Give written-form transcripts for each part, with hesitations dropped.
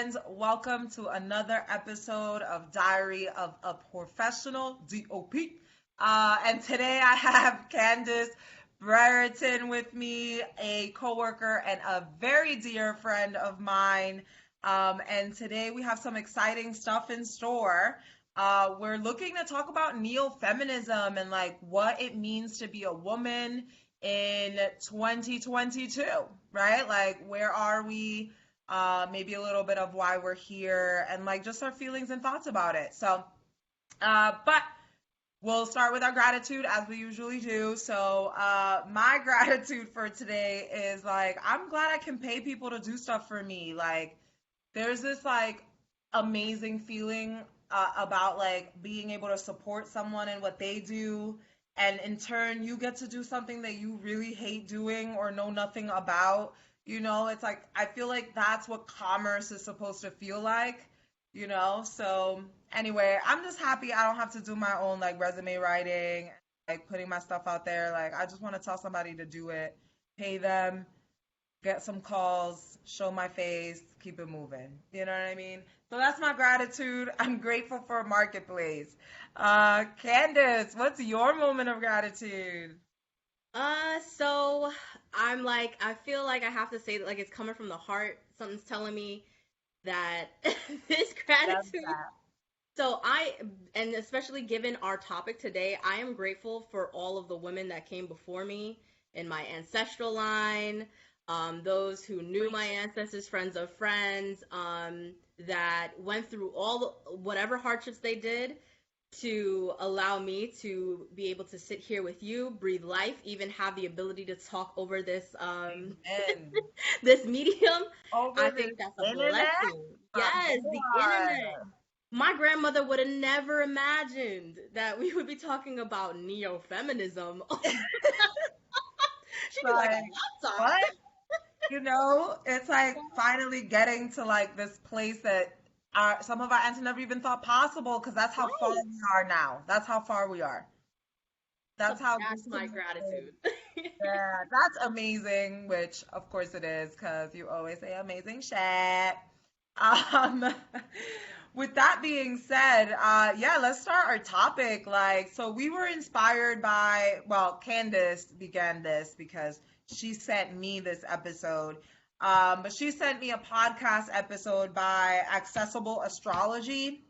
friends. Welcome to another episode of Diary of a Professional, DOP. And today I have Candace Brereton with me, a coworker and a very dear friend of mine. And today we have some exciting stuff in store. We're looking to talk about neo-feminism and like what it means to be a woman in 2022, right? Like, where are we? Maybe a little bit of why we're here and like just our feelings and thoughts about it. But we'll start with our gratitude as we usually do. My gratitude for today is like, I'm glad I can pay people to do stuff for me. Like, there's this like amazing feeling about like being able to support someone and what they do. And in turn, you get to do something that you really hate doing or know nothing about. It's like, I feel like that's what commerce is supposed to feel like, So anyway, I'm just happy I don't have to do my own like resume writing, like putting my stuff out there. Like, I just want to tell somebody to do it, pay them, get some calls, show my face, keep it moving. You know what I mean? So that's my gratitude. I'm grateful for a marketplace. Candace, what's your moment of gratitude? So I'm like, I feel like I have to say that like it's coming from the heart. Something's telling me that this Love gratitude. that. So and especially given our topic today, I am grateful for all of the women that came before me in my ancestral line, those who knew my ancestors, friends of friends, that went through whatever hardships they did to allow me to be able to sit here with you, breathe life, even have the ability to talk over this Amen. this medium. I Over think this that's a internet? blessing. My Yes, the internet. God. My grandmother would have never imagined that we would be talking about neo-feminism. She'd be like Like, a laptop. what? It's like finally getting to like this place that some of our aunts never even thought possible because that's how far Right. we are now. That's how far we are. So That's how that's my disconnected. gratitude. Yeah, that's amazing, which of course it is because you always say amazing shit. Um, with that being said, yeah, let's start our topic. Like, so we were inspired by, well, Candace began this because she sent me this episode. But she sent me a podcast episode by Accessible Astrology.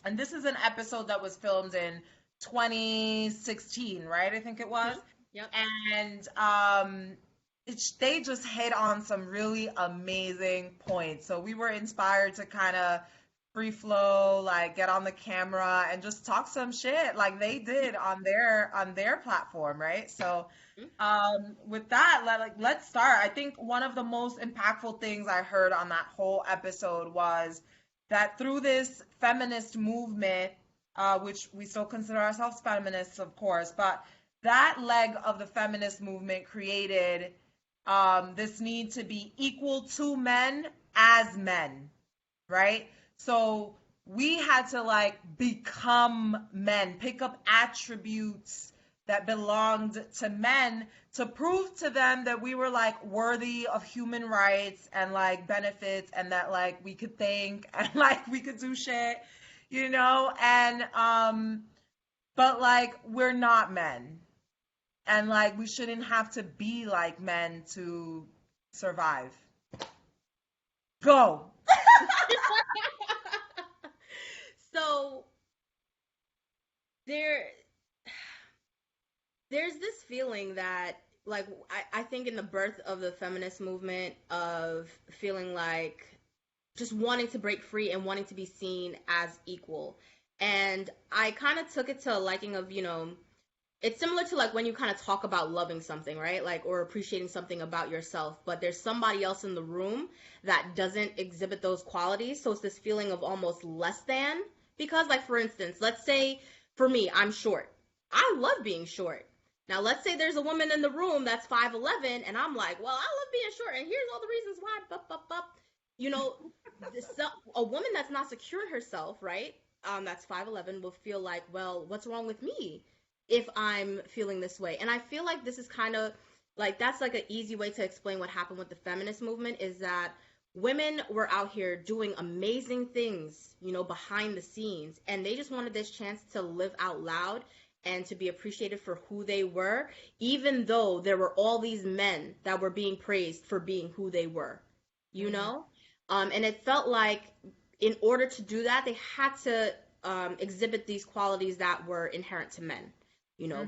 And this is an episode that was filmed in 2016, right? I think it was. Mhm. Yep. And they just hit on some really amazing points. So we were inspired to kind of free flow, like get on the camera and just talk some shit like they did on their platform, right? So Mhm. with that, let's start. I think one of the most impactful things I heard on that whole episode was that through this feminist movement, which we still consider ourselves feminists, of course, but that leg of the feminist movement created this need to be equal to men as men, right? So we had to like become men, pick up attributes that belonged to men to prove to them that we were like worthy of human rights and like benefits and that like we could think and like we could do shit, and but like we're not men and like we shouldn't have to be like men to survive. Go. So there there's this feeling that like I think in the birth of the feminist movement of feeling like just wanting to break free and wanting to be seen as equal. And I kind of took it to a liking of, it's similar to like when you kind of talk about loving something, right? Like, or appreciating something about yourself, but there's somebody else in the room that doesn't exhibit those qualities. So it's this feeling of almost less than. Because, like, for instance, let's say for me, I'm short. I love being short. Now, let's say there's a woman in the room that's 5'11, and I'm like, well, I love being short, and here's all the reasons why. Bup, bup, bup. You know, a woman that's not secure in herself, right? That's 5'11 will feel like, well, what's wrong with me if I'm feeling this way? And I feel like this is kind of like that's like an easy way to explain what happened with the feminist movement is that women were out here doing amazing things, behind the scenes, and they just wanted this chance to live out loud and to be appreciated for who they were, even though there were all these men that were being praised for being who they were, and it felt like in order to do that, they had to exhibit these qualities that were inherent to men.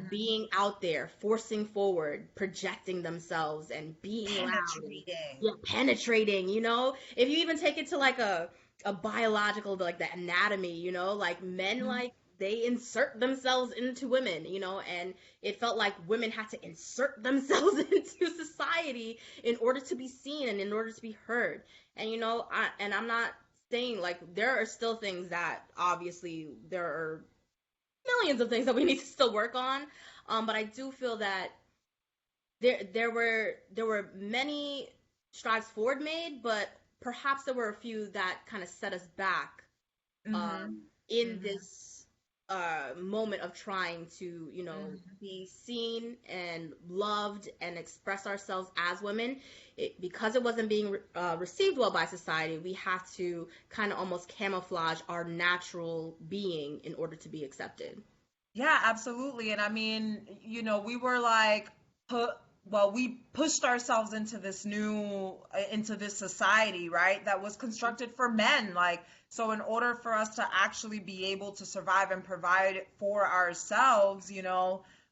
Being out there, forcing forward, projecting themselves, and being loud, and penetrating. If you even take it to like a biological, like the anatomy, like men, like they insert themselves into women, and it felt like women had to insert themselves into society in order to be seen and in order to be heard. And I'm not saying, like, there are still things that obviously there are millions of things that we need to still work on, but I do feel that there were many strides forward made, but perhaps there were a few that kind of set us back in this moment of trying to be seen and loved and express ourselves as women. Because it wasn't being received well by society, we have to kind of almost camouflage our natural being in order to be accepted. Yeah, absolutely. And I mean, we were like, we pushed ourselves into this society, right? That was constructed for men. Like, so in order for us to actually be able to survive and provide for ourselves,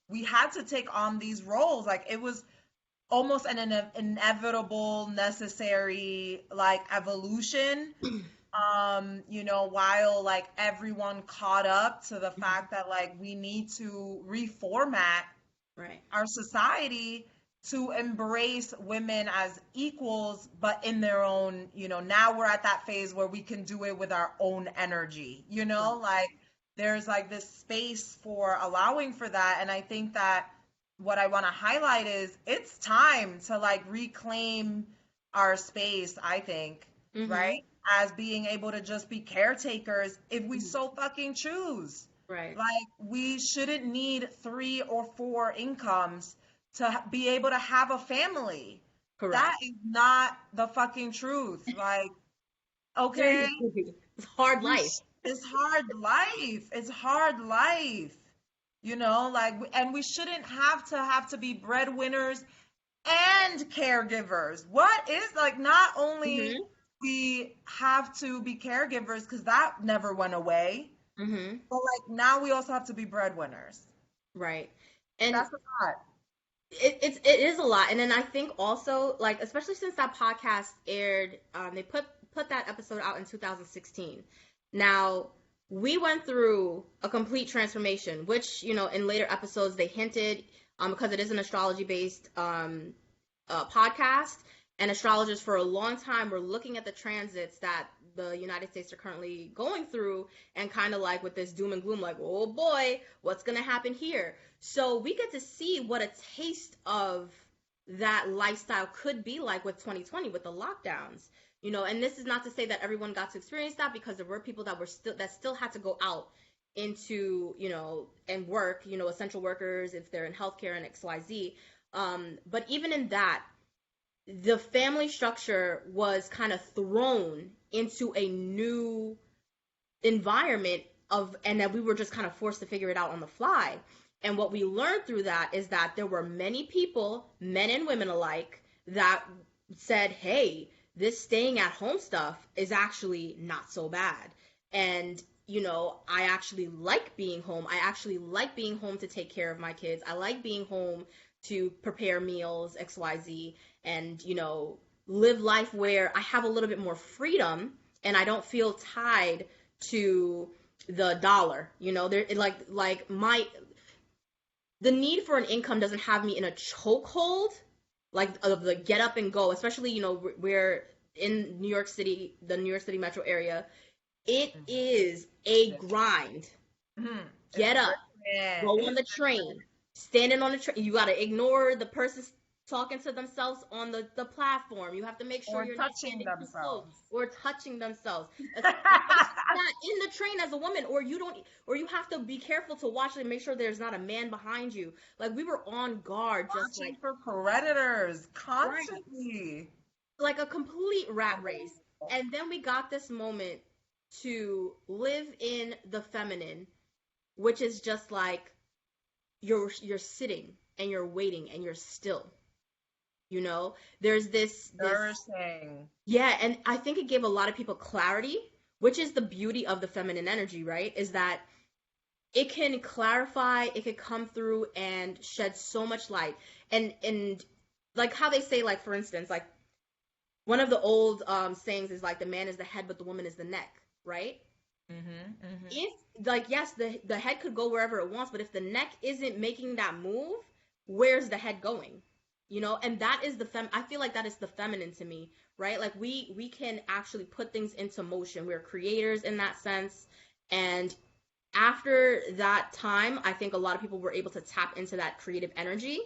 we had to take on these roles. Like, it was almost an inevitable, necessary, like, evolution. While like everyone caught up to the fact that like we need to reformat our society to embrace women as equals, but in their own, now we're at that phase where we can do it with our own energy, like there's like this space for allowing for that. And I think that what I want to highlight is it's time to like reclaim our space, I think, right? As being able to just be caretakers if we so fucking choose. Right. Like, we shouldn't need 3 or 4 incomes to be able to have a family. Correct. That is not the fucking truth. Like, okay. It's hard life. It's hard life. It's hard life. Like, and we shouldn't have to be breadwinners and caregivers. What is, like, not only we have to be caregivers, because that never went away, but like now we also have to be breadwinners. Right. And that's a lot. It is a lot. And then I think also, like, especially since that podcast aired, they put that episode out in 2016. Now, we went through a complete transformation, which, in later episodes they hinted, because it is an astrology based podcast, and astrologers for a long time were looking at the transits that the United States are currently going through, and kind of like with this doom and gloom, like, oh boy, what's going to happen here? So we get to see what a taste of that lifestyle could be like with 2020, with the lockdowns, and this is not to say that everyone got to experience that, because there were people that still had to go out into, and work, essential workers, if they're in healthcare and XYZ. But even in that, the family structure was kind of thrown into a new environment and that we were just kind of forced to figure it out on the fly. And what we learned through that is that there were many people, men and women alike, that said, hey, this staying at home stuff is actually not so bad. And, I actually like being home. I actually like being home to take care of my kids. I like being home to prepare meals, XYZ, and, live life where I have a little bit more freedom and I don't feel tied to the dollar. The need for an income doesn't have me in a chokehold, like, of the get up and go, especially, we're in New York City, the New York City metro area. It is a grind. Get up, go on the train, standing on the train. You got to ignore the person talking to themselves on the platform. You have to make sure you're not standing too close or touching themselves. Not in the train as a woman, or you have to be careful to watch and make sure there's not a man behind you. Like, we were on guard, just watching for predators constantly. like a complete rat race. And then we got this moment to live in the feminine, which is just like you're sitting and you're waiting and you're still. There's this Nourishing. yeah, and I think it gave a lot of people clarity, which is the beauty of the feminine energy, right? Is that it can clarify, it can come through and shed so much light. And like how they say, like, for instance, like one of the old sayings is like the man is the head but the woman is the neck, right? If, like, yes, the head could go wherever it wants, but if the neck isn't making that move, where's the head going? And that is I feel like that is the feminine to me, right? Like we can actually put things into motion. We're creators in that sense. And after that time, I think a lot of people were able to tap into that creative energy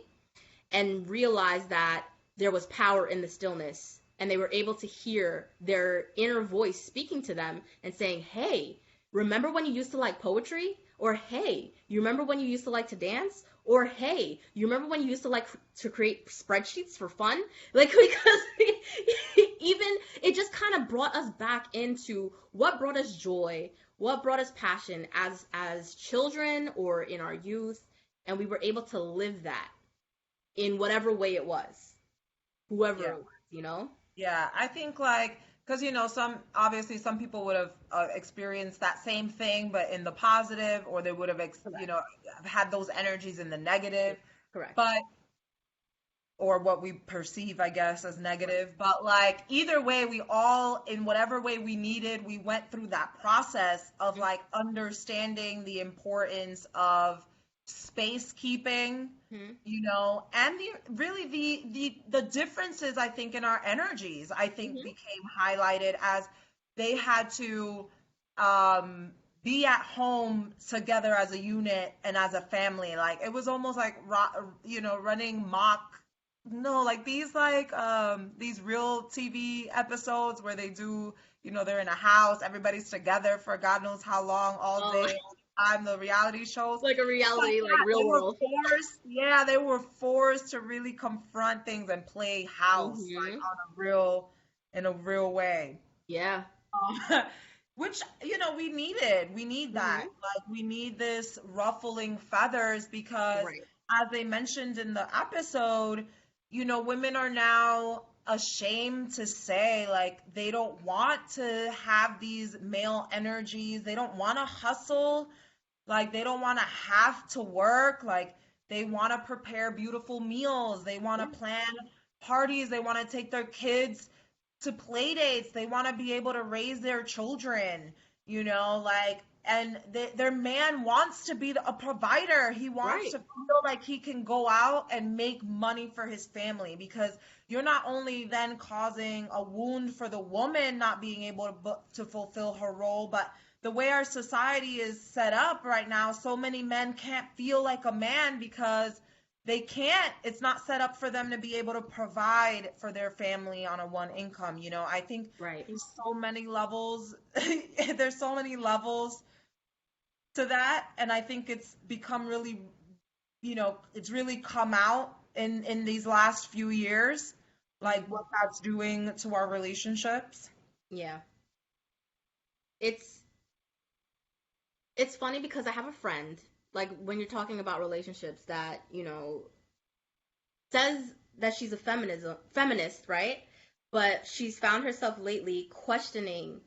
and realize that there was power in the stillness, and they were able to hear their inner voice speaking to them and saying, hey, remember when you used to like poetry? Or hey, you remember when you used to like to dance? Or hey, you remember when you used to like to create spreadsheets for fun? Like, because even it just kind of brought us back into what brought us joy, what brought us passion as children or in our youth, and we were able to live that in whatever way it was, whoever Yeah. it was. Yeah, I think like because some people would have experienced that same thing, but in the positive, or they would have Correct. had those energies in the negative, Correct. but or what we perceive, I guess, as Right. negative. But like either way, we all, in whatever way we needed, we went through that process of like understanding the importance of space keeping, Mm-hmm. and the differences, I think, in our energies, I think, Mm-hmm. became highlighted as they had to um be at home together as a unit and as a family. Like it was almost like running mock, no, like these real TV episodes where they do, they're in a house, everybody's together for God knows how long, all Oh, day, all time, the reality shows. like a It's like reality, like that. real They were world. forced, yeah, they were forced to really confront things and play house, like Mm-hmm. in a real way. Yeah. Which, we need that. Mm-hmm. Like, we need this ruffling feathers because, Right. as they mentioned in the episode, women are now ashamed to say, like, they don't want to have these male energies. They don't want to hustle. Like, they don't want to have to work. Like, they want to prepare beautiful meals. They want Yeah. to plan parties. They want to take their kids to play dates. They want to be able to raise their children, like, and their man wants to be a provider. He wants Right. to feel like he can go out and make money for his family, because you're not only then causing a wound for the woman not being able to fulfill her role, but the way our society is set up right now, so many men can't feel like a man because they can't, it's not set up for them to be able to provide for their family on a one income. I think Right. there's so many levels there's so many levels to that, and I think it's become really, it's really come out in these last few years, like Mm-hmm. what that's doing to our relationships. Yeah. It's it's funny because I have a friend, like when you're talking about relationships, that, says that she's a feminist, right? But she's found herself lately questioning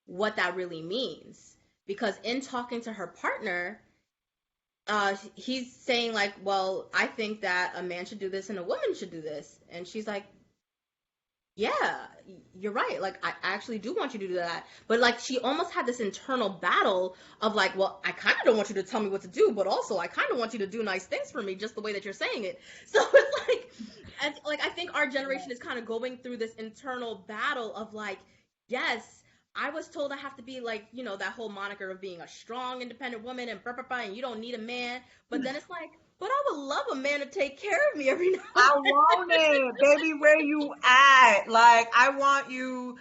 what that really means. Because in talking to her partner, he's saying like, well, I think that a man should do this and a woman should do this. And she's like, yeah, you're right. Like, I actually do want you to do that. But like, she almost had this internal battle of like, well, I kind of don't want you to tell me what to do, but also I kind of want you to do nice things for me, just the way that you're saying it. So it's like, I think our generation is kind of going through this internal battle of like, yes, I was told I have to be like, that whole moniker of being a strong, independent woman and blah, blah, blah, and you don't need a man. But then it's like, but I would love a man to take care of me every now and I want it, baby. Where you at? Like, I want you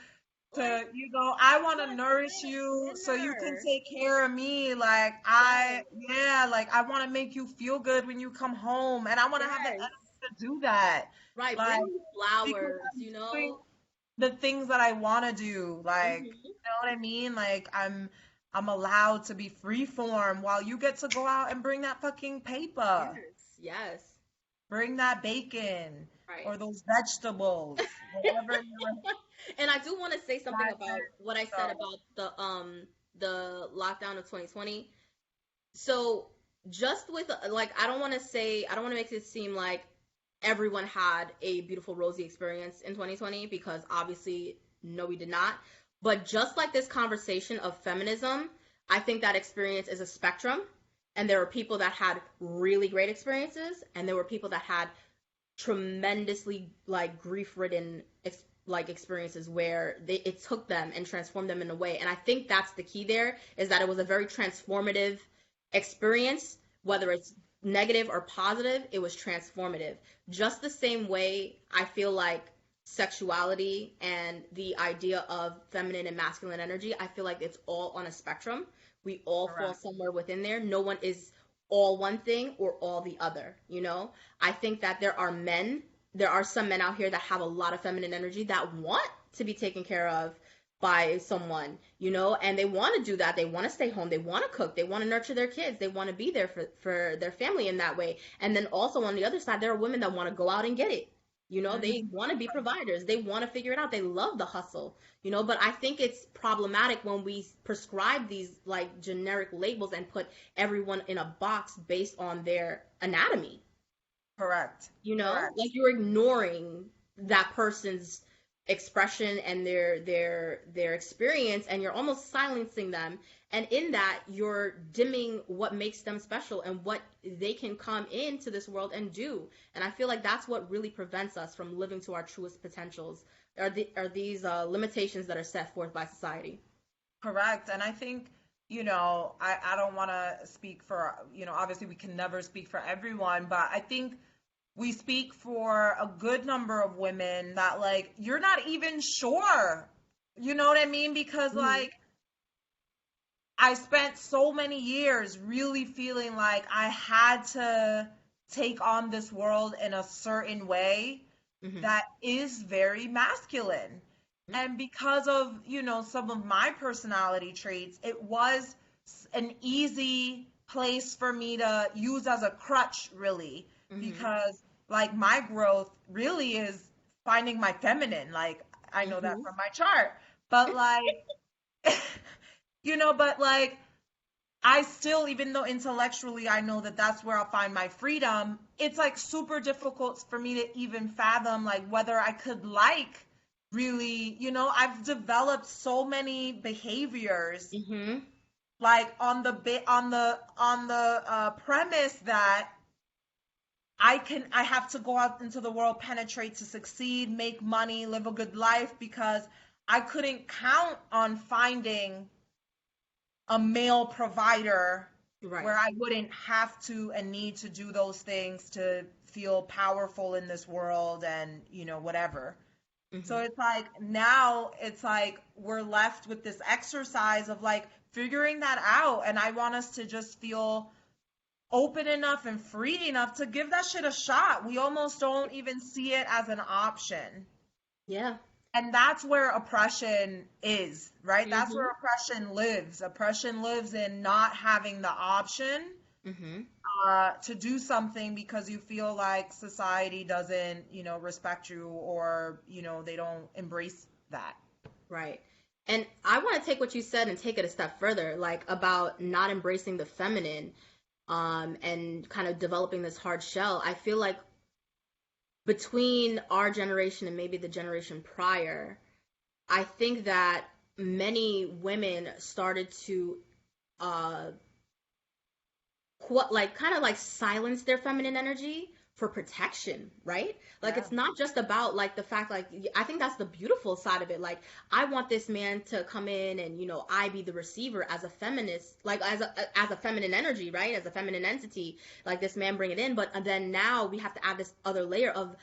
then. Like, to, I want to let's nourish you get so you can dinner. take care of me. Like, Yes, yeah, like, I want to make you feel good when you come home, and I want to have the yes. energy to do that. Right, Like, bring me because flowers, I'm doing, the things that I want to do. Like, you Hmm. know what I mean? Like, I'm allowed to be free form while you get to go out and bring that fucking paper, Yes, yes, bring that bacon right. or those vegetables, whatever you're And I do want to say something about diet. what I said So, about the lockdown of 2020. So just with like I don't want to make it seem like everyone had a beautiful rosy experience in 2020 because obviously no we did not. But just like this conversation of feminism, I think that experience is a spectrum and there were people that had really great experiences and there were people that had tremendously like grief-ridden like experiences where it took them and transformed them in a way. And I think that's the key there is that it was a very transformative experience, whether it's negative or positive, it was transformative. Just the same way I feel like sexuality and the idea of feminine and masculine energy, I feel like it's all on a spectrum. We all fall correct. somewhere within there. No one is all one thing or all the other, you know? I think that there are some men out here that have a lot of feminine energy that want to be taken care of by someone, you know, and they want to do that. They want to stay home. They want to cook. They want to nurture their kids. They want to be there for their family in that way. And then also on the other side, there are women that want to go out and get it. You know, Mhm. they want to be providers. They want to figure it out. They love the hustle, you know, but I think it's problematic when we prescribe these like generic labels and put everyone in a box based on their anatomy. Correct. You know, Correct. like you're ignoring that person's expression and their experience, and you're almost silencing them. And in that, you're dimming what makes them special and what they can come into this world and do. And I feel like that's what really prevents us from living to our truest potentials. Are these limitations that are set forth by society? Correct. And I think, I don't want to speak for, obviously we can never speak for everyone, but I think we speak for a good number of women that, like, you're not even sure. You know what I mean? Because, Hmm. like, I spent so many years really feeling like I had to take on this world in a certain way Hmm. that is very masculine. And because of, some of my personality traits, it was an easy place for me to use as a crutch, really, Hmm. because like my growth really is finding my feminine. Like, I know that Hmm. from my chart, but like, but like, I still, even though intellectually I know that that's where I'll find my freedom, it's like super difficult for me to even fathom like whether I could like really, I've developed so many behaviors Hmm. like on the premise that I have to go out into the world, penetrate to succeed, make money, live a good life because I couldn't count on finding a male provider Right. where I wouldn't have to and need to do those things to feel powerful in this world and, whatever. So Hmm. it's like now it's like we're left with this exercise of like figuring that out. And I want us to just feel open enough and free enough to give that shit a shot. We almost don't even see it as an option. Yeah. And that's where oppression is, right? That's where Hmm. oppression lives. Oppression lives in not having the option Hmm. to do something because you feel like society doesn't, respect you or, they don't embrace that. Right. And I want to take what you said and take it a step further, like about not embracing the feminine, and kind of developing this hard shell. I feel like between our generation and maybe the generation prior, I think that many women started to uh like kind of like silence their feminine energy for protection, right? Like Yeah. it's not just about like the fact like I think that's the beautiful side of it. Like I want this man to come in and I be the receiver as a feminist, like as a feminine energy, right? As a feminine entity, like this man bring it in, but then now we have to add this other layer of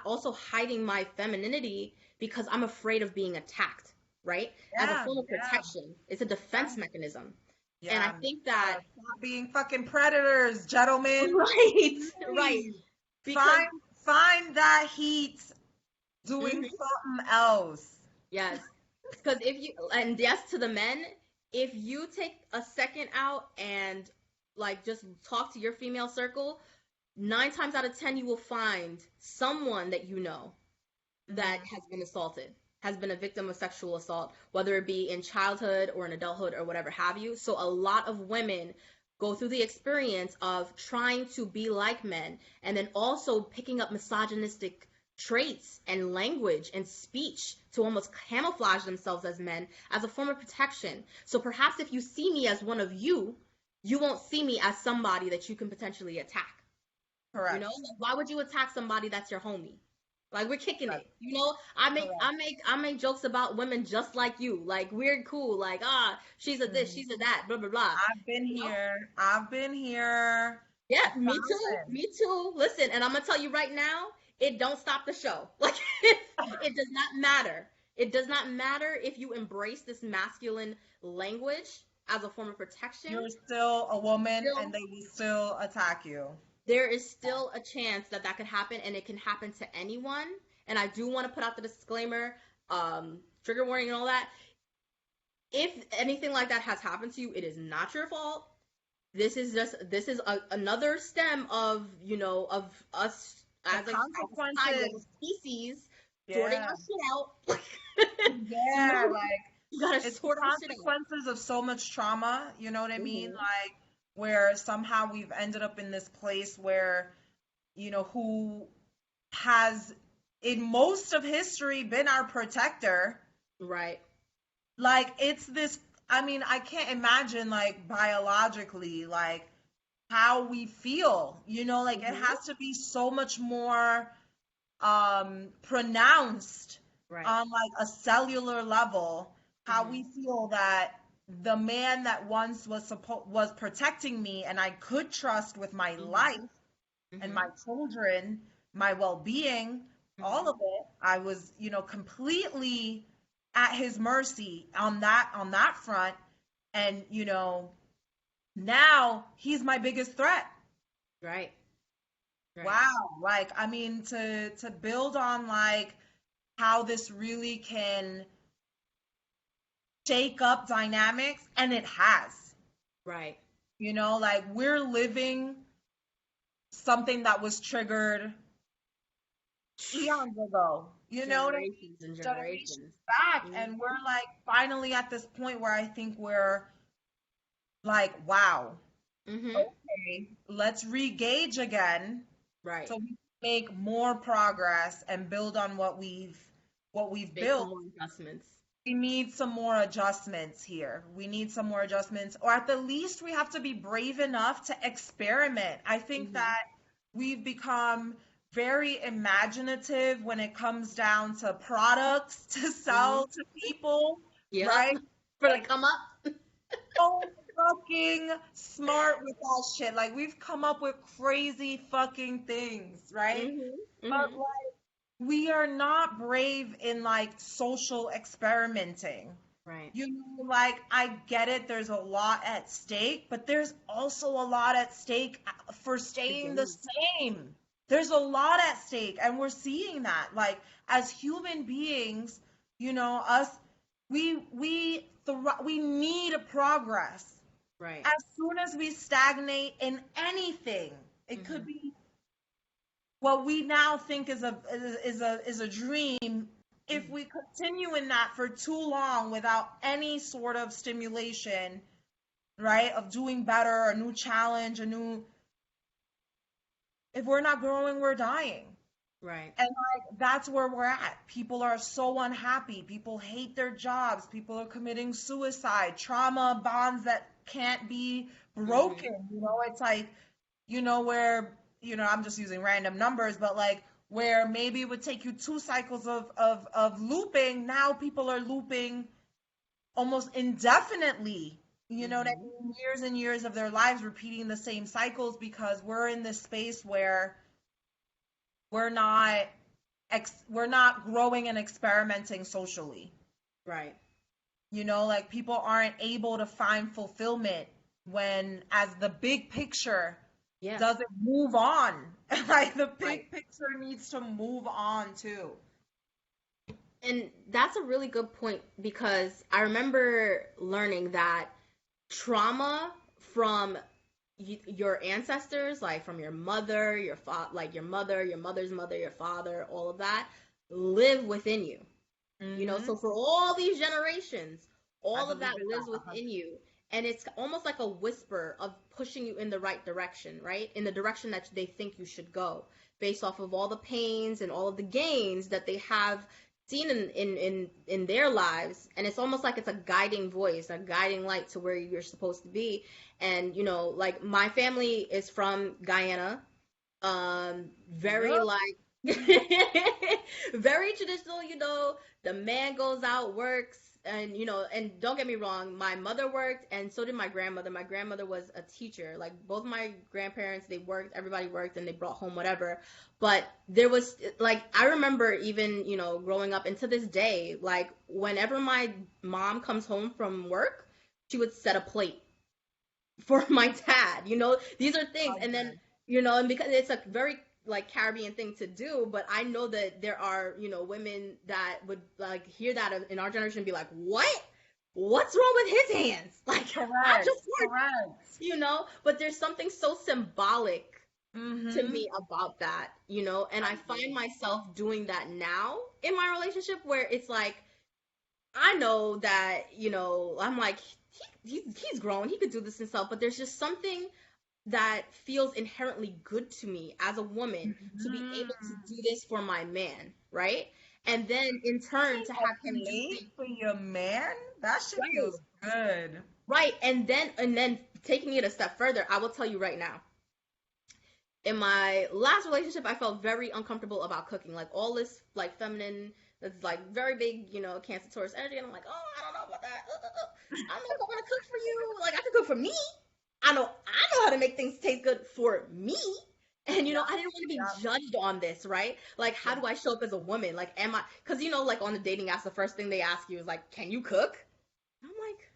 also hiding my femininity because I'm afraid of being attacked, right? As a Yeah. form of Yeah. protection. It's a defense mechanism. And I Yeah. think that Stop being fucking predators, gentlemen. right, right. Please Because find that heat doing Mhm. something else. Yes. Because if you, and yes, to the men, if you take a second out and like just talk to your female circle, 9 times out of 10, you will find someone that you know that Mhm. has been assaulted, has been a victim of sexual assault, whether it be in childhood or in adulthood or whatever have you. So a lot of women go through the experience of trying to be like men and then also picking up misogynistic traits and language and speech to almost camouflage themselves as men as a form of protection. So perhaps if you see me as one of you, you won't see me as somebody that you can potentially attack. You know, Correct. like, why would you attack somebody that's your homie? Like we're kicking Correct. it. You know, I make Correct. I make I make jokes about women just like you. Like we're cool. Like she's a this, Mhm. she's a that, blah blah blah. I've been You know? here. I've been here Yeah, a me too. thousand. Me too. Listen, and I'm gonna tell you right now, it don't stop the show. Like it does not matter. It does not matter if you embrace this masculine language as a form of protection. You're still a woman Still, and they will still attack you. there is still a chance that that could happen, and it can happen to anyone. And I do want to put out the disclaimer, trigger warning and all that. If anything like that has happened to you, it is not your fault. Another stem of, you know, of us The as a society, as a consequences. species, sorting Yeah. our shit out. You Yeah, know, like you gotta it's the sort our shit out. consequences of so much trauma, you know what I mean? Hmm. Like where somehow we've ended up in this place where, who has in most of history been our protector. Right. Like it's this, I mean, I can't imagine like biologically like how we feel, like it Hmm. has to be so much more pronounced Right. on like a cellular level how we Hmm. feel that the man that once was protecting me and I could trust with my life Hmm. and Hmm. my children, my well-being, all Hmm. of it, I was, completely at his mercy on that front. And, now he's my biggest threat. Right. Right. Wow. Like, I mean, to build on like how this really can shake up dynamics, and it has. Right. Like we're living something that was triggered eons ago. You know what I mean? Generations and Generations generations. back. Hmm. And we're like finally at this point where I think we're like, wow, Hmm. okay, let's re-gauge again Right. so we can make more progress and build on what we've Make some built. more adjustments. We need some more adjustments here. We need some more adjustments, or at the least, we have to be brave enough to experiment. I think Hmm. that we've become very imaginative when it comes down to products to Hmm. sell to people, Yep. right? For the Like, come up. so fucking smart with that shit. Like, we've come up with crazy fucking things, right? Hmm. But Hmm. we are not brave in like social experimenting. Right. Like I get it, there's a lot at stake, but there's also a lot at stake for To staying the gain. same. There's a lot at stake, and we're seeing that. Like as human beings, us, we need progress. Right. As soon as we stagnate in anything, it could Hmm. be what we now think is a dream. If Hmm. we continue in that for too long without any sort of stimulation, right, of doing better, a new challenge, if we're not growing, we're dying. Right. And like that's where we're at. People are so unhappy. People hate their jobs. People are committing suicide, trauma bonds that can't be Hmm. broken. It's like, where, I'm just using random numbers, but like where maybe it would take you 2 cycles of looping, now people are looping almost indefinitely. That Hmm. means years and years of their lives repeating the same cycles because we're in this space where we're not we're not growing and experimenting socially. Right. Like people aren't able to find fulfillment when as the big picture Yeah. doesn't move on. Like the Right. big picture needs to move on too. And that's a really good point because I remember learning that trauma from your ancestors, like from your mother, like your mother, your mother's mother, your father, all of that, live within you. You know, Mm-hmm. so for all these generations, I all of believe that in lives that. within you. And it's almost like a whisper of pushing you in the right direction, right? In the direction that they think you should go, based off of all the pains and all of the gains that they have seen in their lives. And it's almost like it's a guiding voice, a guiding light to where you're supposed to be. And, you know, like my family is from Guyana, very Yep. like very traditional, you know, the man goes out, works, and you know, and don't get me wrong, my mother worked and so did my grandmother. My grandmother was a teacher. Like both my grandparents, they worked, everybody worked and they brought home whatever. But there was like I remember even, you know, growing up and to this day, like whenever my mom comes home from work, she would set a plate for my dad. You know, these are things. And then, Okay. you know, and because it's a very like Caribbean thing to do, but I know that there are, you know, women that would like hear that in our generation and be like, what? What's wrong with his hands? Like, I Correct. just work, Correct. you know, but there's something so symbolic to Mm-hmm. me about that, you know, and I I find agree. myself doing that now in my relationship where it's like, I know that, you know, I'm like, he's grown, he could do this himself, but there's just something that feels inherently good to me as a woman to be able to Mm. do this for my man, right? And then in turn Cooking to a have him do plate things for your man? That shit right, feels good. right, and then taking it a step further, I will tell you right now. In my last relationship, I felt very uncomfortable about cooking, like all this like feminine, that's like very big, you know, Cancer Taurus energy, and I'm like, oh, I don't know about that. I don't know if I want to cook for you. Like I can cook for me. I know how to make things taste good for me. And you Yeah, know, I didn't want to be yeah, judged on this, right? Like, how yeah. do I show up as a woman? Like, am I? Because you know, like on the dating apps, the first thing they ask you is like, can you cook? I'm like,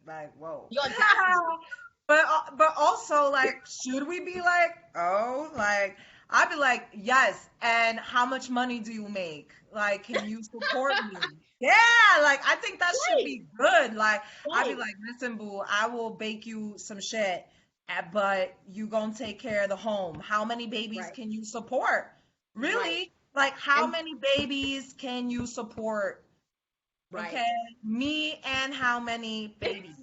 Like, whoa. the audacity. But also like, should we be like, oh, like I'd be like, yes, and how much money do you make? Like, can you support me? Yeah, like I think that should Right, be good. Like, I'd be right, like, listen, boo, I will bake you some shit, but you gonna take care of the home. How many babies right, can you support? right, Really? Like, how and many babies can you support? right. Okay, me and how many babies?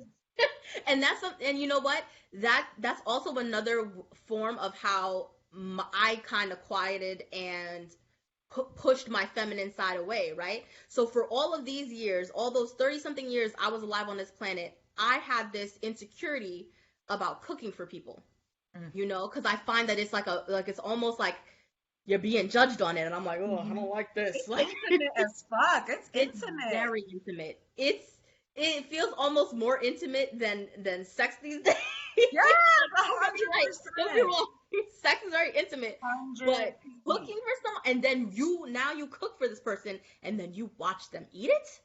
And and you know what, that's also another form of how I kind of quieted and pushed my feminine side away, right? So for all of these years, all those 30 something years I was alive on this planet, I had this insecurity about cooking for people, Mm. you know, because I find that it's like it's almost like you're being judged on it, and I'm like, oh, I don't Mhm. like this. It's Like, intimate as fuck. It's it's intimate. very intimate. It feels almost more intimate than sex these days. Yes, a Don't get me hundred right. Don't get me percent. wrong. Sex is very intimate, Hundred but P. cooking for someone, and then you cook for this person, and then you watch them eat it.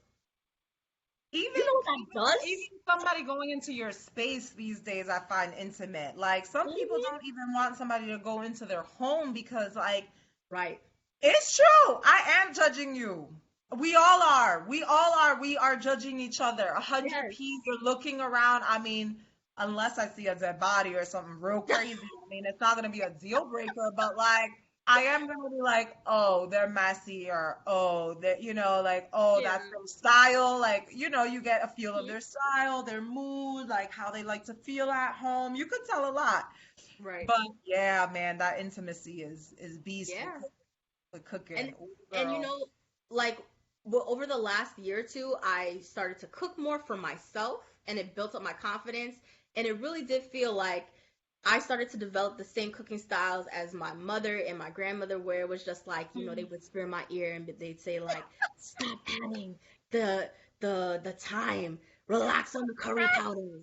Even You know what that even does? somebody going into your space these days, I find intimate. Like some people Hmm. don't even want somebody to go into their home because, like, Right. it's true. I am judging you. We all are. We all are. We are judging each other. A hundred Yes. P. You're looking around. I mean, unless I see a dead body or something real crazy. I mean, it's not gonna be a deal breaker, but like, I am gonna be like, oh, they're messy, or oh, that like, oh, Yeah. that's their style. Like, you get a feel of Mhm. their style, their mood, like how they like to feel at home. You could tell a lot. Right. But yeah, man, that intimacy is beast with Yeah. And cooking. Ooh, and you girl. know, like over the last year or two, I started to cook more for myself, and it built up my confidence. And it really did feel like I started to develop the same cooking styles as my mother and my grandmother, where it was just like, you know, they would whisper in my ear and they'd say like, "Stop adding the the thyme. Relax on the curry powder.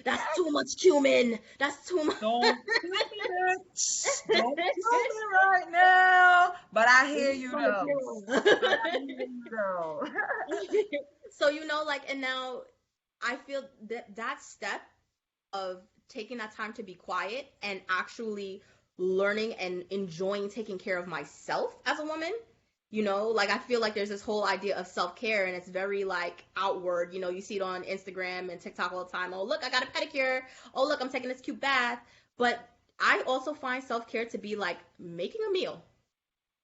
That's too much cumin. That's too much." Don't kill me, bitch. Don't kill me right now. But I hear you though. But I hear you though. So you know, like, and now I feel that that step of taking that time to be quiet and actually learning and enjoying taking care of myself as a woman You know, like I feel like there's this whole idea of self-care and it's very like outward. You know, you see it on Instagram and TikTok all the time. Oh, look, I got a pedicure. Oh, look, I'm taking this cute bath. But I also find self-care to be like making a meal.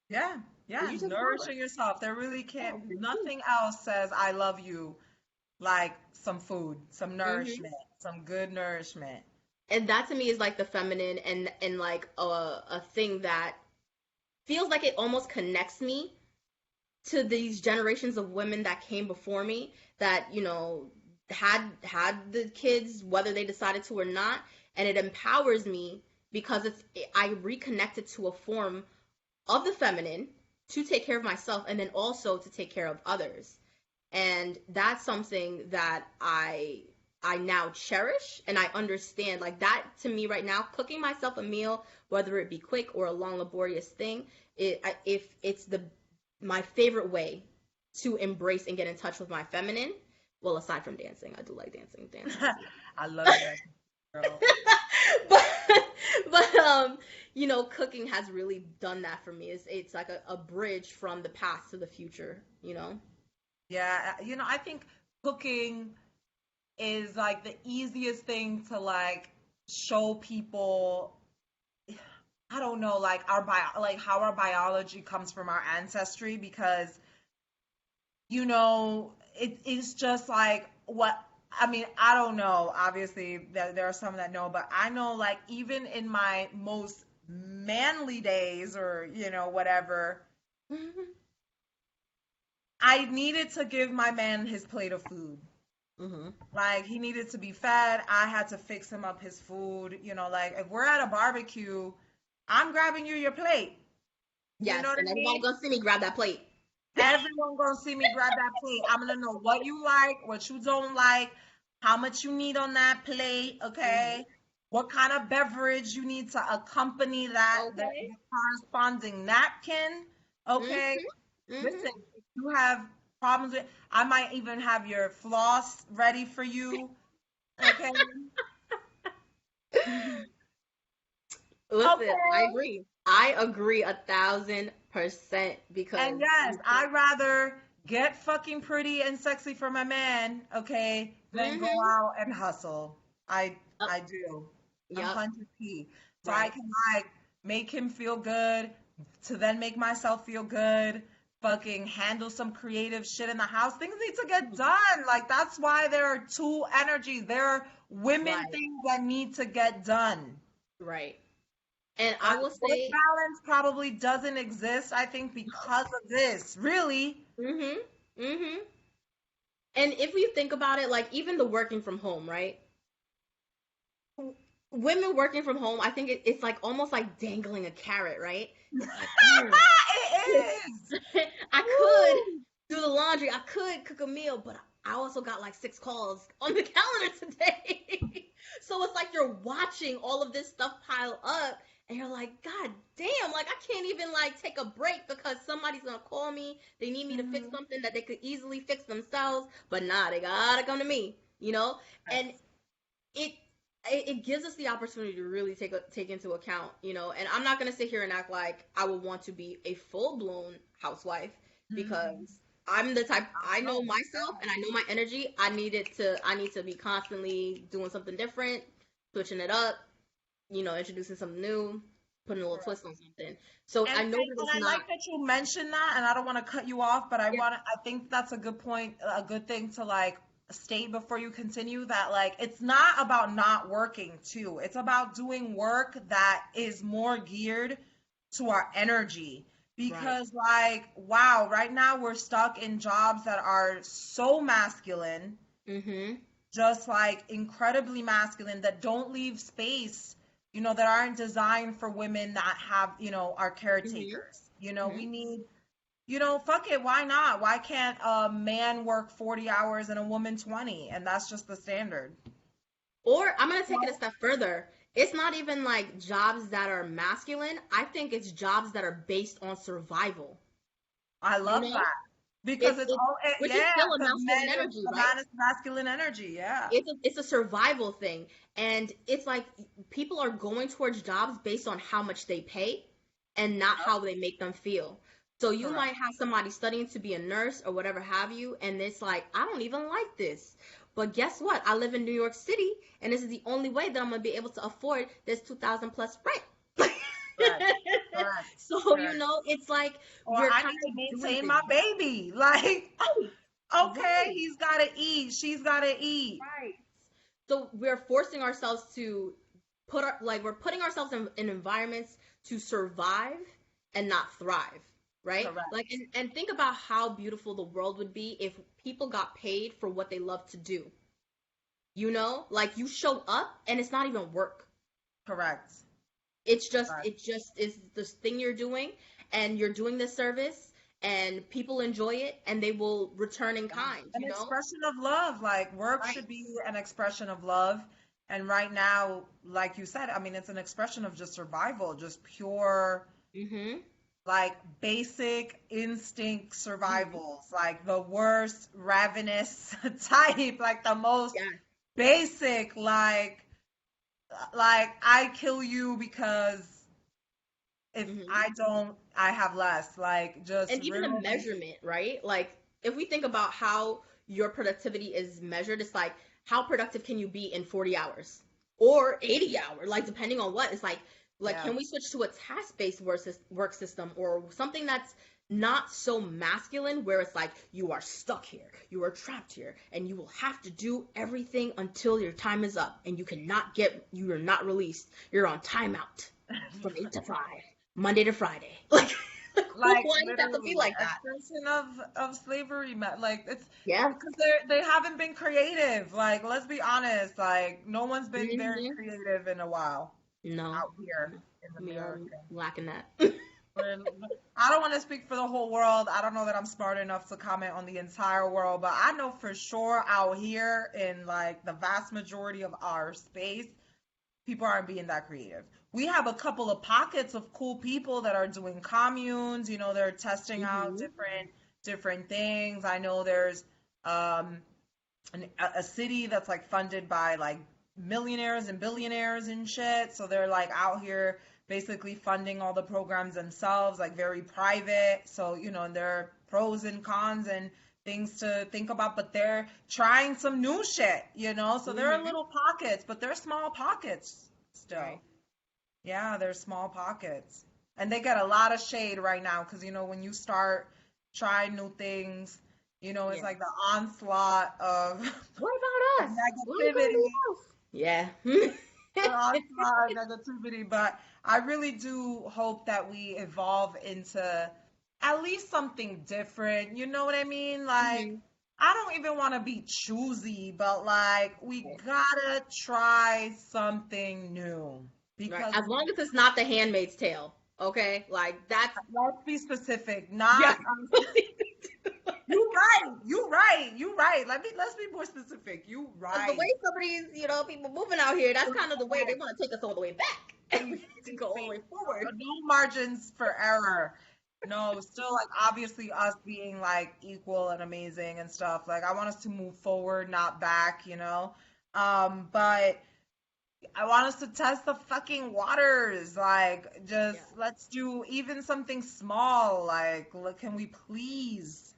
Yeah, Did yeah, you take a shower? nourishing yourself. There really Oh, can't, thank you. nothing else says I love you like some food, some Hmm. nourishment, some good nourishment. And that to me is like the feminine and like a thing that feels like it almost connects me to these generations of women that came before me that, you know, had the kids whether they decided to or not, and it empowers me because it's I reconnected to a form of the feminine to take care of myself and then also to take care of others. And that's something that I now cherish and I understand. Like that to me right now, cooking myself a meal, whether it be quick or a long laborious thing, if it's the my favorite way to embrace and get in touch with my feminine. Well, aside from dancing, I do like dancing. Dancing is I love that, girl. but you know, cooking has really done that for me. It's like a bridge from the past to the future, you know? Yeah, I think cooking is like the easiest thing to like show people. I don't know, like like how our biology comes from our ancestry, because it is just like what I mean, I don't know. Obviously, there are some that know, but I know, like, even in my most manly days, or whatever, Hmm. I needed to give my man his plate of food. Hmm. Like, he needed to be fed. I had to fix him up his food. Like, if we're at a barbecue, I'm grabbing you your plate. You know Yes, what and I everybody mean? gonna see me grab that plate. Everyone gonna see me grab that plate. I'm gonna know what you like, what you don't like, how much you need on that plate, Hmm. okay? What kind of beverage you need to accompany that, Okay. the corresponding napkin, Hmm. okay? Hmm. Listen, if you have problems with, I might even have your floss ready for you, okay? Listen, I Okay. agree. I agree 1,000% because And yes, I'd rather get fucking pretty and sexy for my man, okay, than go mm-hmm. out and hustle. I Yep. I do. a Yep. hundred p. So I Right. can like make him feel good, to then make myself feel good, fucking handle some creative shit in the house. Things need to get done. Like, that's why there are two energies. There are women Right. things that need to get done. Right. And I Like, will work say, balance probably doesn't exist, I think, because of this. Really. mm-hmm. Mm-hmm. And if you think about it, like even the working from home, right? Women working from home, I think it's like almost like dangling a carrot, right? It's like, oh, It is. I could Woo. do the laundry, I could cook a meal, but I also got like 6 calls on the calendar today. So it's like you're watching all of this stuff pile up and you're like, God damn, like I can't even like take a break because somebody's gonna call me. They need me to fix Mhm. something that they could easily fix themselves, but nah, they gotta come to me, you know? And Yes. it it gives us the opportunity to really take into account, you know. And I'm not gonna sit here and act like I would want to be a full blown housewife Mhm. because I'm the type I know No. myself and I know my energy. I need to be constantly doing something different, switching it up, you know, introducing something new, putting a little Correct. twist on something. So And, I and know that and it's I not. like that you mentioned that, and I don't want to cut you off, but Yeah. I think that's a good point, a good thing to like state before you continue, that like it's not about not working too. It's about doing work that is more geared to our energy. Right. Because, like, wow, right now we're stuck in jobs that are so masculine, Mhm. just like incredibly masculine, that don't leave space, that aren't designed for women that have, are Mhm. caretakers. We Mhm. need, fuck it, why not? Why can't a man work 40 hours and a woman 20? And that's just the standard. Or I'm gonna take it a Well, step further. It's not even like jobs that are masculine. I think it's jobs that are based on survival. I You love know, that, because it's all, which is yeah, still a because masculine energy, the right? man is masculine energy, yeah. It's a survival thing, and it's like people are going towards jobs based on how much they pay and not how they make them feel. So you Correct. might have somebody studying to be a nurse or whatever have you, and it's like, I don't even like this. But guess what? I live in New York City, and this is the only way that I'm gonna be able to afford this 2,000 plus rent. Correct. Correct. So, Correct. it's like Or you're I kind need to of doing maintain my things. baby. Like, Right, okay, right, he's gotta eat. She's gotta eat. right. So we're forcing ourselves to we're putting ourselves in environments to survive and not thrive, right? Correct. Like, and think about how beautiful the world would be if people got paid for what they love to do. Like you show up and it's not even work. Correct. It's just Correct. it just is this thing you're doing, and you're doing this service, and people enjoy it, and they will return in kind, An expression of love. Like work Right. should be an expression of love. And right now, like you said, I mean, it's an expression of just survival, just pure, Mhm. like basic instinct Mhm. survivals, like the worst ravenous type, like the most Yeah. basic, like I kill you because if Mhm. I don't, I have less. Like just And even the real basic. measurement, right? Like if we think about how your productivity is measured, it's like how productive can you be in 40 hours or 80 hours, like depending on what. It's like Yeah. can we switch to a task-based work system or something that's not so masculine where it's like you are stuck here, you are trapped here, and you will have to do everything until your time is up and you are not released. You're on timeout from 8 to 5, Monday to Friday. Like Like why does it have to be literally like that? extension of slavery, like it's Yeah. because they haven't been creative. Like let's be honest, like no one's been very Hmm. creative in a while No, out here no, in we are America. lacking that. And I don't want to speak for the whole world. I don't know that I'm smart enough to comment on the entire world, but I know for sure out here in like the vast majority of our space, people aren't being that creative. We have a couple of pockets of cool people that are doing communes, they're testing out Hmm. different things. I know there's um a city that's like funded by like millionaires and billionaires and shit. So they're like out here basically funding all the programs themselves, like very private. So, and there are pros and cons and things to think about, but they're trying some new shit. So there are Hmm. little pockets, but they're small pockets still. Right. Yeah, they're small pockets. And they get a lot of shade right now because, when you start trying new things, it's Yeah. like the onslaught of What about us? Why can't it be negativity, us? Yeah. the onslaught of negativity. But I really do hope that we evolve into at least something different. You know what I mean? Like, Hmm. I don't even want to be choosy, but like, we Right. gotta try something new Right. because As long as it's not the Handmaid's Tale, okay? Like that's let's be specific. yeah. Not you right. You right. You right. Let's be more specific. You The way right. some of these, people moving out here, that's kind of the way they want to take us all the way back. And we need to go all the way forward. No margins for error. No, still like obviously us being like equal and amazing and stuff. Like I want us to move forward, not back. But I want us to test the fucking waters. Like just Yeah. let's do even something small. Like can we please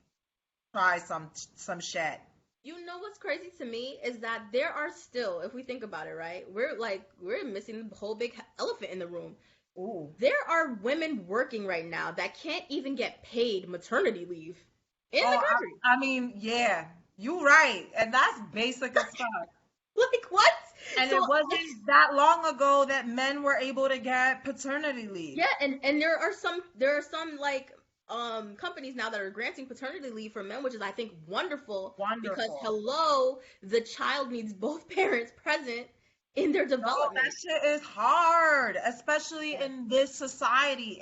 try some shit? You know what's crazy to me is that there are still, if we think about it, right? We're missing the whole big elephant in the room. Ooh. There are women working right now that can't even get paid maternity leave in Oh, the country. I mean, yeah, you right. And that's basic as fuck. Like what? And So it wasn't that long ago that men were able to get paternity leave. yeah, and there are some like companies now that are granting paternity leave for men, which is I think wonderful because Wonderful. hello, the child needs both parents present in their No, that development. shit is hard, especially Yeah. in this society.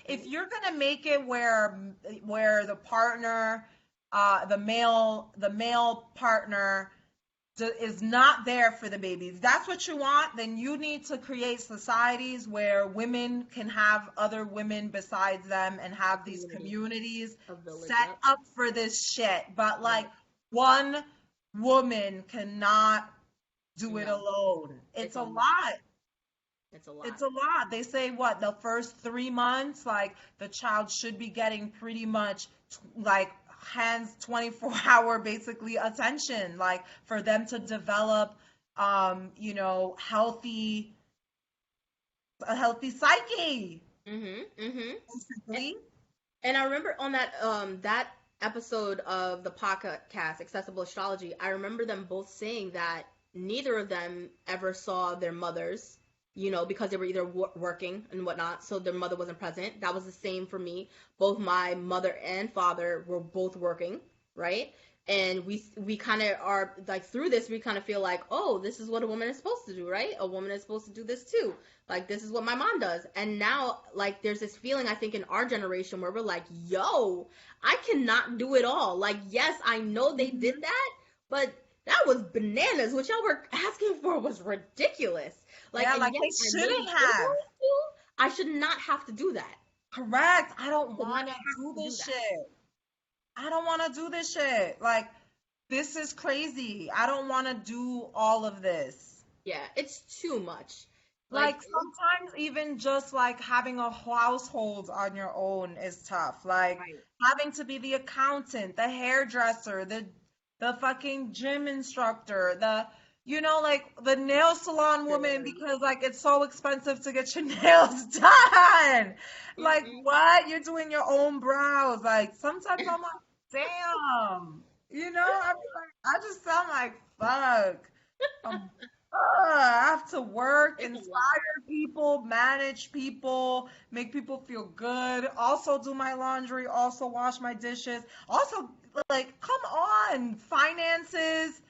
If you're gonna make it where the partner, the male partner is not there for the baby. If that's what you want, then you need to create societies where women can have other women besides them and have these Community, communities a village, set yep. up for this shit. But like Right. one woman cannot do it No, alone. It's it's a a lot. lot. It's a lot. It's a lot. They say what, the first 3 months, like the child should be getting pretty much like hands 24-hour basically attention, like for them to develop, healthy, a healthy psyche, And, basically. and I remember on that episode of the podcast Accessible Astrology, I remember them both saying that neither of them ever saw their mothers, because they were either working and whatnot, so their mother wasn't present. That was the same for me. Both my mother and father were both working, right? And we kind of are like, through this, we kind of feel like, oh, this is what a woman is supposed to do, right? A woman is supposed to do this too. Like, this is what my mom does. And now, like, there's this feeling, I think, in our generation where we're like, yo, I cannot do it all. Like, yes, I know they did that, but that was bananas. What y'all were asking for was ridiculous. Like, Yeah, and like yes, they I may be shouldn't able have. to. I should not have to do that. Correct. I I don't should not want to have do to do this that. shit. I don't want to do this shit. Like, this is crazy. I don't want to do all of this. Yeah, it's too much. Like, Like, sometimes even just like having a household on your own is tough. Like, right. having to be the accountant, the hairdresser, the fucking gym instructor, like the nail salon woman, Literally. because like it's so expensive to get your nails done. Like, Mm-mm. what? You're doing your own brows. Like, sometimes I'm like, damn. I just sound like, fuck. Um, I have to work, It's a lot. inspire people, manage people, make people feel good, also do my laundry, also wash my dishes, also, like, come on, finances.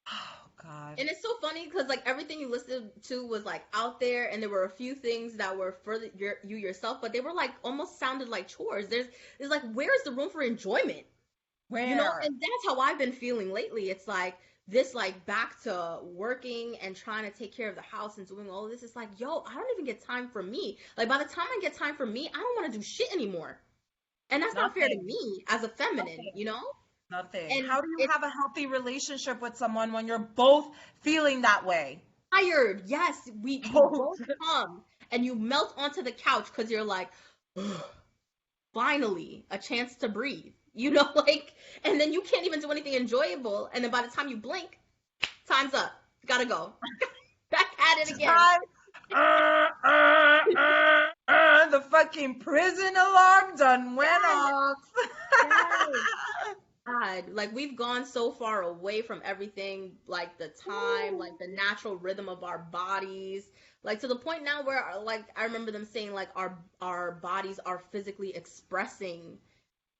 Oh, God. And it's so funny because like everything you listened to was like out there, and there were a few things that were for you yourself, but they were like almost sounded like chores. There's like, where is the room for enjoyment? Where? And that's how I've been feeling lately. It's like this, like, back to working and trying to take care of the house and doing all of this. It's like, yo, I don't even get time for me. Like, by the time I get time for me, I don't want to do shit anymore. And that's not fair to Nothing. me as a feminine, Nothing. Nothing. And How do you it's have a healthy relationship with someone when you're both feeling that way? tired. Yes, you Both. both come and you melt onto the couch because you're like, finally, a chance to breathe. Like, and then you can't even do anything enjoyable. And then by the time you blink, time's up. Gotta go. Back at it again. Time. The fucking prison alarm done went Yes, off. yes. God, like, we've gone so far away from everything, like the time, like the natural rhythm of our bodies, like to the point now where, like, I remember them saying like our bodies are physically expressing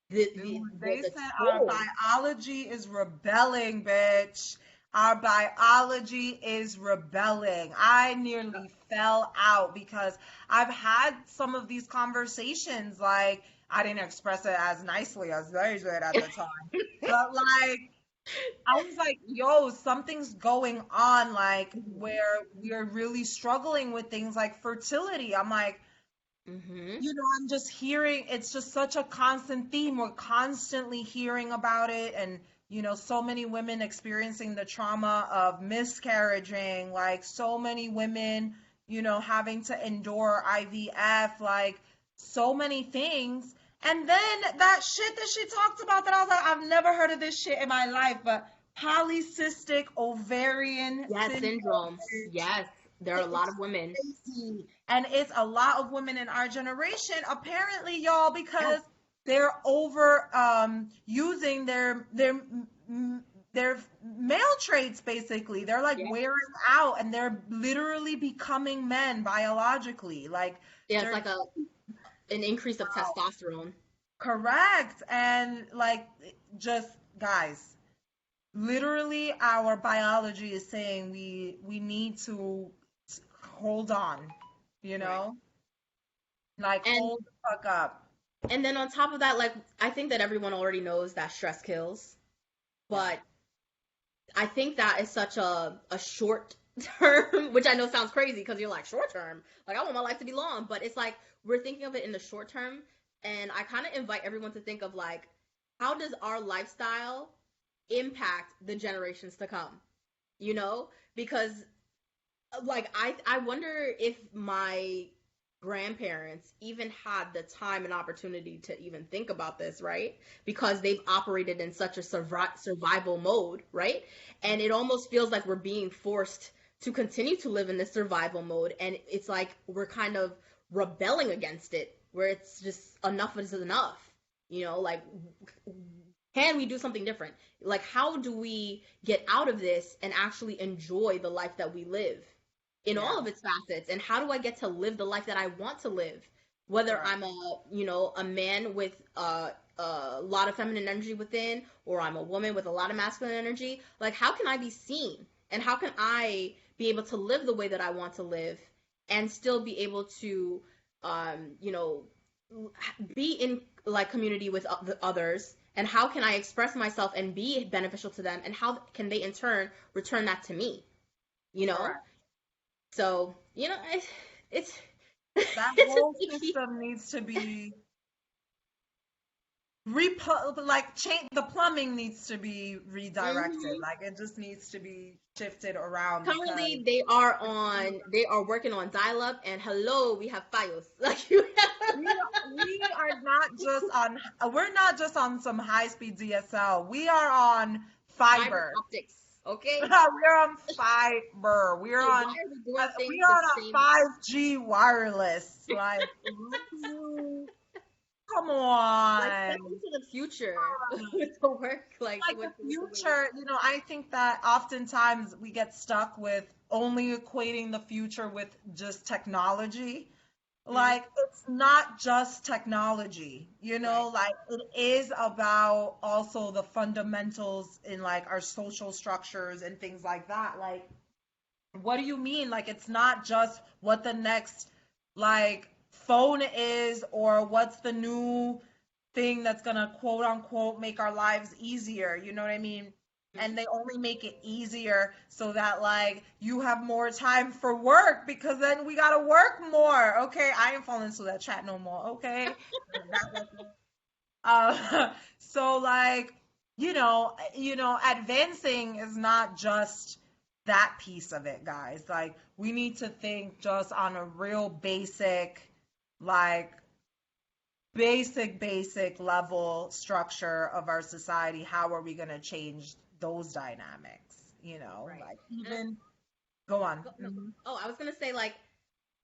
Dude, they the said our toll. biology is rebelling, bitch. Our biology is rebelling. I nearly fell out because I've had some of these conversations. Like, I didn't express it as nicely as they did at the time. But, like, I was like, yo, something's going on, like, where we're really struggling with things like fertility. I'm like, Mm-hmm. I'm just hearing, it's just such a constant theme. We're constantly hearing about it, and so many women experiencing the trauma of miscarriaging, like so many women, having to endure IVF, like so many things. And then that shit that she talked about, that I was like, I've never heard of this shit in my life, but polycystic ovarian Yes, syndrome. syndrome. Yes, there are a lot It's of women. crazy. And it's a lot of women in our generation, apparently, y'all, Yes, because they're over using their male traits, basically. They're like yes. wearing out, and they're literally becoming men biologically. Like, Yeah, it's they're like an increase of testosterone. correct. And like, just guys, literally our biology is saying we need to hold on, you Right. know? Like, And hold the fuck up. and then on top of that, like, I think that everyone already knows that stress kills, Yeah. but I think that is such a short term, which I know sounds crazy because you're like, short term, like, I want my life to be long, but it's like we're thinking of it in the short term, and I kind of invite everyone to think of like, how does our lifestyle impact the generations to come? Because like I wonder if my grandparents even had the time and opportunity to even think about this, right? Because they've operated in such a survival mode, right? And it almost feels like we're being forced to continue to live in this survival mode, and it's like we're kind of rebelling against it, where it's just enough is enough. Like, can we do something different? Like, how do we get out of this and actually enjoy the life that we live in all Yeah. of its facets? And how do I get to live the life that I want to live? Whether Right. I'm a man with a lot of feminine energy within, or I'm a woman with a lot of masculine energy. Like, how can I be seen? And how can I be able to live the way that I want to live and still be able to, um, you know, be in like community with others, and how can I express myself and be beneficial to them, and how can they in turn return that to me, you know Correct. so it's That it's a whole sticky. system needs to be like change. The plumbing needs to be redirected. Hmm. Like it just needs to be shifted around because Currently they are working on dial-up, and hello, we have Fios. Like, you have we are not just on we're not just on some high speed DSL. We are on fiber fiber. optics, okay? We're on fiber. So why are we doing We things the are on same way? 5G wireless. Like come Like, step on. into the future with the work, like Like with the the way you. future, I think that oftentimes we get stuck with only equating the future with just technology. Mhm. Like it's not just technology, Right. like it is about also the fundamentals in like our social structures and things like that. Like, what do you mean? Like it's not just what the next like phone is or what's the new thing that's gonna quote unquote make our lives easier. You know what I mean? Mhm. And they only make it easier so that like you have more time for work because then we gotta work more. Okay, I ain't falling into that chat no more. Okay, so like advancing is not just that piece of it, guys. Like we need to think just on a real like basic level structure of our society. How are we going to change those dynamics? Right. Like And even go on. no. Oh, I was gonna say, like,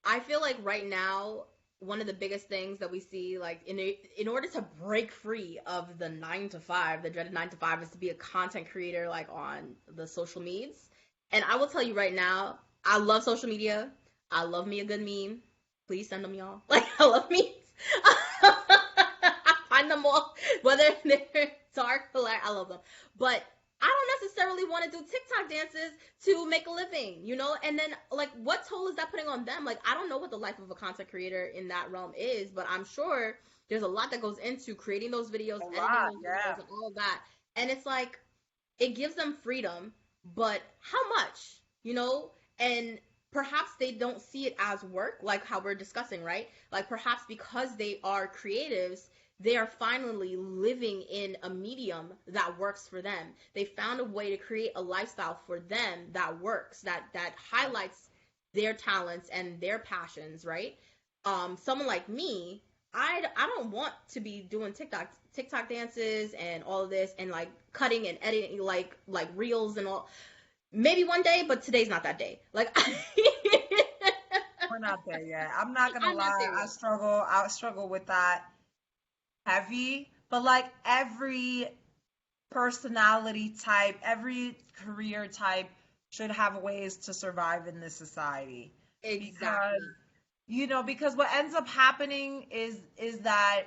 I feel like right now one of the biggest things that we see, like, in order to break free of the 9 to 5, the dreaded 9 to 5, is to be a content creator, like, on the social medias. And I will tell you right now, I love social media. I love me a good meme. Please send them, y'all. Like, I love memes. I find them all, whether they're dark, hilarious. I love them. But I don't necessarily want to do TikTok dances to make a living, And then, like, what toll is that putting on them? Like, I don't know what the life of a content creator in that realm is, but I'm sure there's a lot that goes into creating those videos, A editing lot, those yeah. videos, and all of that. And it's like, it gives them freedom, but how much, And perhaps they don't see it as work, like how we're discussing, right? Like, perhaps because they are creatives, they are finally living in a medium that works for them. They found a way to create a lifestyle for them that works, that highlights their talents and their passions, right? Someone like me, I don't want to be doing TikTok dances and all of this, and like cutting and editing, like reels and all. Maybe one day, but today's not that day. Like, We're not there yet. I'm not gonna I'm not lie. there yet. I struggle with that heavy, but like every personality type, every career type should have ways to survive in this society. Because Exactly. because what ends up happening is that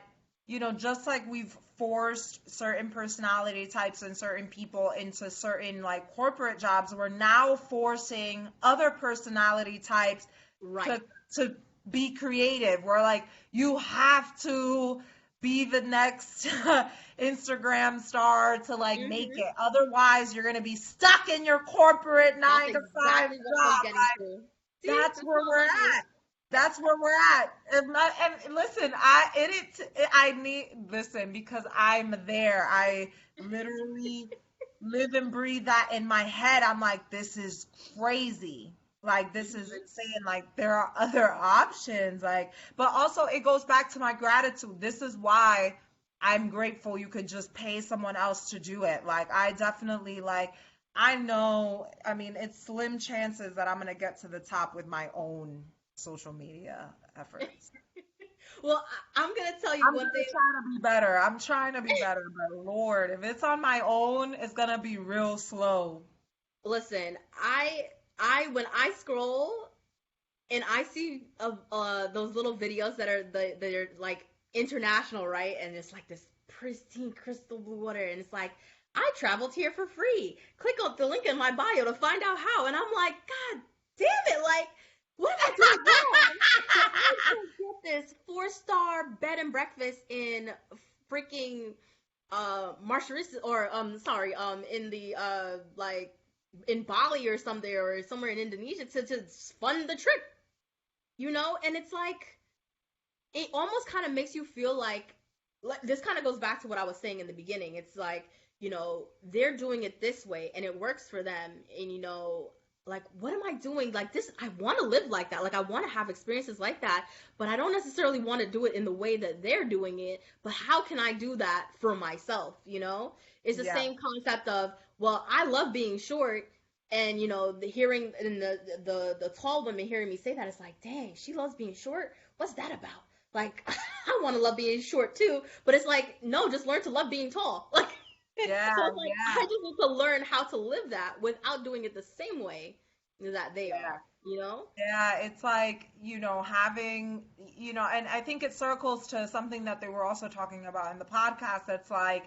just like we've forced certain personality types and certain people into certain like corporate jobs, we're now forcing other personality types Right. to to be creative. We're like, you have to be the next Instagram star to like make Hmm. it. Otherwise, you're gonna be stuck in your corporate That's 9 to 5 exactly what I was job. getting to. See, That's that's where why I we're love you. at. That's where we're at. And listen, I need listen because I'm there. I literally live and breathe that in my head. I'm like, this is crazy. Like, this is Mhm. insane. Like, there are other options. Like, but also it goes back to my gratitude. This is why I'm grateful you could just pay someone else to do it. Like, I definitely, like, I know, I mean, it's slim chances that I'm gonna get to the top with my own social media efforts. Well, I'm gonna tell you I'm one gonna thing. try to be better. I'm trying to be better, but Lord, if it's on my own, it's gonna be real slow. Listen, I when I scroll and I see those little videos that are like international, right? And it's like this pristine crystal blue water, and it's like I traveled here for free. Click on the link in my bio to find out how. And I'm like, God damn it! Like, what am I doing wrong? So I can get this 4-star bed and breakfast in freaking Mauritius, or sorry, in the like in Bali or something, or somewhere in Indonesia to fund the trip, you know? And it's like, it almost kind of makes you feel like this kind of goes back to what I was saying in the beginning. It's like, they're doing it this way and it works for them. And, like, what am I doing? Like, this, I want to live like that. Like, I want to have experiences like that, but I don't necessarily want to do it in the way that they're doing it. But how can I do that for myself? It's the Yeah. same concept of, well, I love being short. And the hearing and the tall women hearing me say that, it's like, dang, she loves being short. What's that about? Like, I want to love being short too, but it's like, no, just learn to love being tall. Like, Yeah, so it's like, I yeah, just need to learn how to live that without doing it the same way that they yeah. are, you know? Yeah, it's like, having, and I think it circles to something that they were also talking about in the podcast. That's like,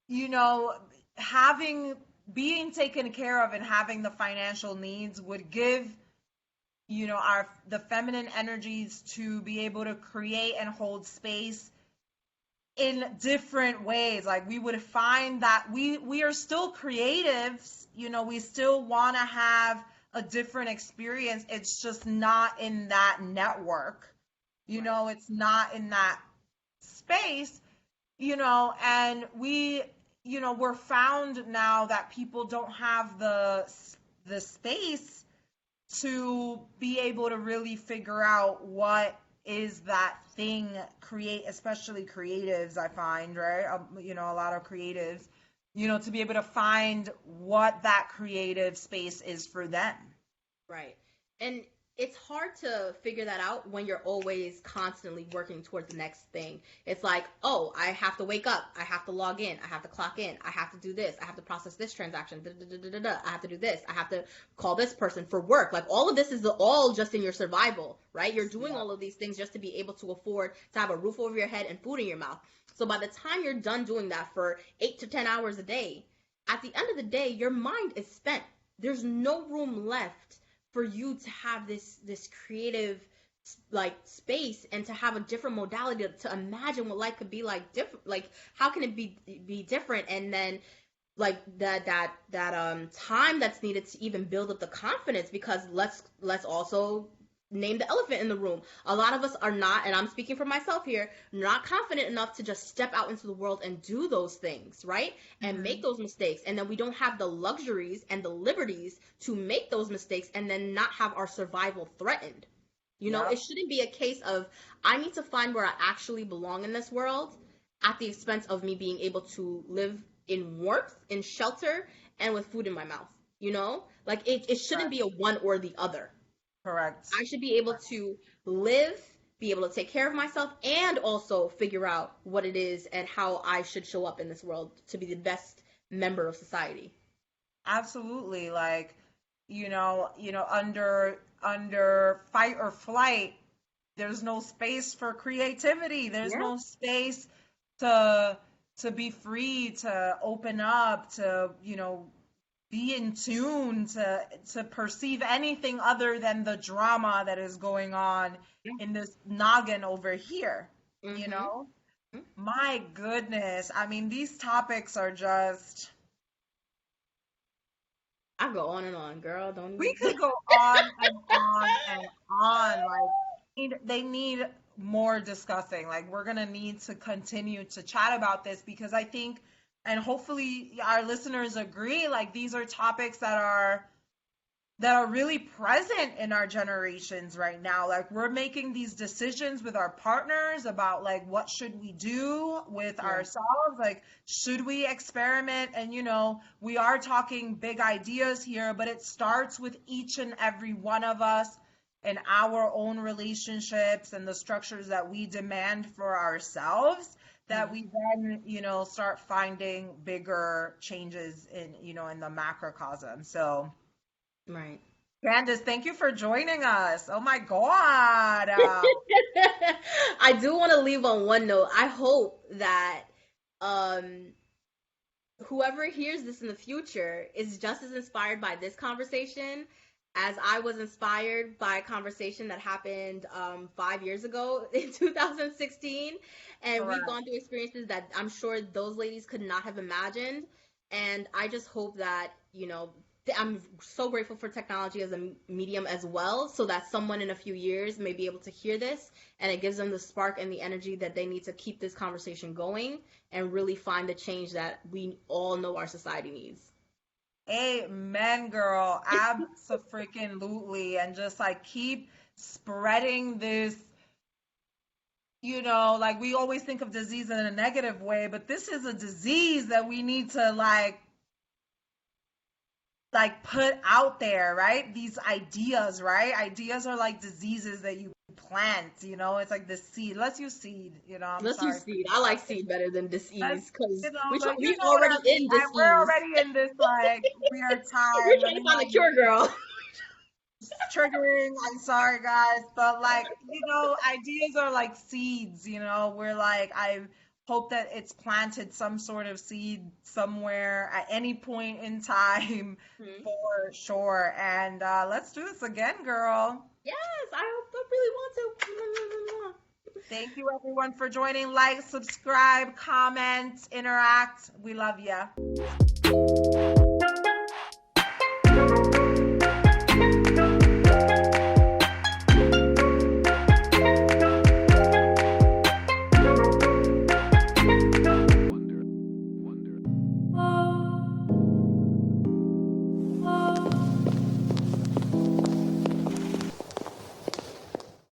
you know, having, being taken care of and having the financial needs would give, the feminine energies to be able to create and hold space in different ways. Like, we would find that we are still creatives, we still want to have a different experience. It's just not in that network, Right. it's not in that space, and we're found now that people don't have the space to be able to really figure out what is that thing, create, especially creatives, I find, right? A lot of creatives, to be able to find what that creative space is for them. Right. And it's hard to figure that out when you're always constantly working towards the next thing. It's like, oh, I have to wake up. I have to log in. I have to clock in. I have to do this. I have to process this transaction. Da, da, da, da, da, da. I have to do this. I have to call this person for work. Like, all of this is all just in your survival, right? You're doing Yeah. all of these things just to be able to afford to have a roof over your head and food in your mouth. So by the time you're done doing that for 8 to 10 hours a day, at the end of the day, your mind is spent. There's no room left for you to have this creative like space and to have a different modality to imagine what life could be like, different, like how can it be different. And then like that time that's needed to even build up the confidence, because let's also name the elephant in the room. A lot of us are not, and I'm speaking for myself here, not confident enough to just step out into the world and do those things, right? And make Hmm. those mistakes. And then we don't have the luxuries and the liberties to make those mistakes and then not have our survival threatened. It Yep. shouldn't be a case of, I need to find where I actually belong in this world at the expense of me being able to live in warmth, in shelter, and with food in my mouth. Like, it shouldn't Correct. be a one or the other. Correct. I should be able to live, be able to take care of myself, and also figure out what it is and how I should show up in this world to be the best member of society. Absolutely. Like, under fight or flight, there's no space for creativity. There's Yeah. no space to be free, to open up, to, be in tune, to perceive anything other than the drama that is going on Yeah. in this noggin over here, you Mm-hmm. know? My goodness. I mean, these topics are just, I go on and on, girl. Don't we even. could go on and on and on. Like, they need more discussing. Like, we're gonna need to continue to chat about this, because I think, and hopefully our listeners agree, like, these are topics that are really present in our generations right now. Like, we're making these decisions with our partners about like what should we do with ourselves, like should we experiment? And we are talking big ideas here, but it starts with each and every one of us and our own relationships and the structures that we demand for ourselves, that we then start finding bigger changes in the macrocosm. So right. Candace, thank you for joining us. Oh my God. I do want to leave on one note. I hope that whoever hears this in the future is just as inspired by this conversation as I was inspired by a conversation that happened 5 years ago in 2016. And we've gone through experiences that I'm sure those ladies could not have imagined. And I just hope that, I'm so grateful for technology as a medium as well, so that someone in a few years may be able to hear this and it gives them the spark and the energy that they need to keep this conversation going and really find the change that we all know our society needs. Amen, girl. Abso-freaking-lutely. And just like keep spreading this, like we always think of disease in a negative way, but this is a disease that we need to like put out there, right? These ideas, right? Ideas are like diseases that you plant, it's like the seed. Let's use seed, Let's use seed. I like seed better than disease because we're already in disease. We're already in this, like, weird time. We're trying to find a cure, girl. Triggering, I'm sorry, guys, but like, ideas are like seeds, we're like, I hope that it's planted some sort of seed somewhere at any point in time, for sure. And let's do this again, girl. Yes, I really want to. Thank you, everyone, for joining. Like, subscribe, comment, interact. We love ya.